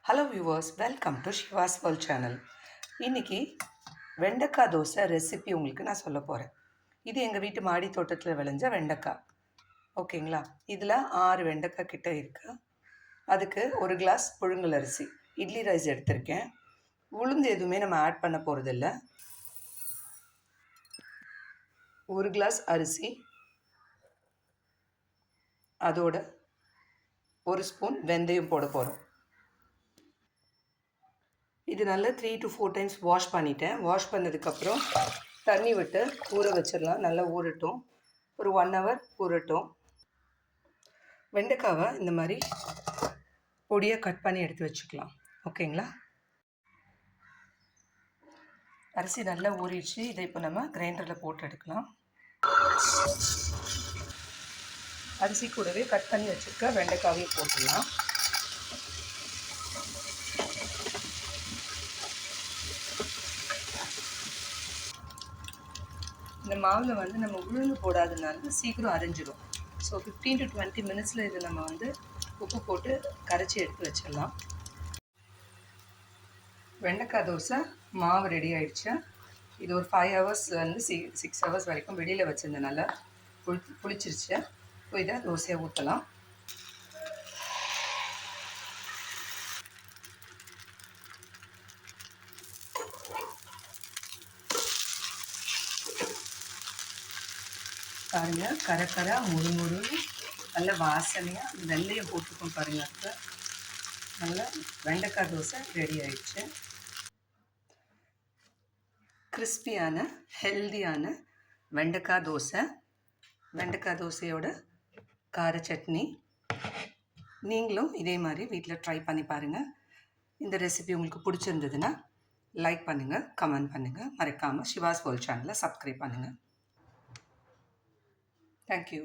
Hello viewers, welcome to Shiva's world channel. இன்றைக்கி வெண்டைக்காய் dosa recipe உங்களுக்கு நான் சொல்ல போகிறேன். இது எங்கள் வீட்டு மாடி தோட்டத்தில் விளைஞ்ச வெண்டைக்காய். ஓகேங்களா? இதில் 6 வெண்டைக்காய் கிட்ட இருக்குது. அதுக்கு 1 கிளாஸ் புழுங்கல் அரிசி, இட்லி ரைஸ் எடுத்திருக்கேன். உளுந்து எதுவுமே நம்ம ஆட் பண்ண போகிறதில்ல. 1 கிளாஸ் அரிசி, அதோட 1 ஸ்பூன் வெந்தயம் போட போகிறோம். இது நல்லா 3 to 4 டைம்ஸ் வாஷ் பண்ணிட்டேன். வாஷ் பண்ணதுக்கப்புறம் தண்ணி விட்டு ஊற வச்சிடலாம். நல்லா ஊறட்டும். ஒரு 1 hour ஊறட்டும். வெண்டைக்காவை இந்த மாதிரி பொடியாக கட் பண்ணி எடுத்து வச்சுக்கலாம். ஓகேங்களா? அரிசி நல்லா ஊறிடுச்சு. இதை இப்போ நம்ம கிரைண்டரில் போட்டு எடுக்கலாம். அரிசி கூடவே கட் பண்ணி வச்சுருக்க வெண்டைக்காவையும் போட்டுடலாம். இந்த மாவில் வந்து நம்ம உளுந்து போடாதனால சீக்கிரம் அரைஞ்சிடும். ஸோ 15 to 20 minutes இதை நம்ம வந்து உப்பு போட்டு கரைச்சி எடுத்து வச்சிடலாம். வெண்டைக்காய் தோசை மாவு ரெடி ஆகிடுச்சு. இது ஒரு 5 hours வந்து 6 hours வரைக்கும் வெளியில் வச்சுருந்தனால புளிச்சிருச்சு. இப்போ இதை தோசையை ஊற்றலாம். பாருங்கள், கரை முறு நல்ல வாசனையாக அந்த வெள்ளையை போட்டுக்கும் பாருங்கள். அப்போ நல்ல வெண்டைக்காய் தோசை ரெடி ஆயிடுச்சு. கிறிஸ்பியான ஹெல்தியான வெண்டைக்காய் தோசை, வெண்டைக்காய் தோசையோட கார சட்னி. நீங்களும் இதே மாதிரி வீட்டில் ட்ரை பண்ணி பாருங்கள். இந்த ரெசிபி உங்களுக்கு பிடிச்சிருந்ததுன்னா லைக் பண்ணுங்கள், கமெண்ட் பண்ணுங்கள். மறக்காமல் ஷிவாஸ் வேர்ல்ட் சேனலை சப்ஸ்கிரைப் பண்ணுங்கள். Thank you.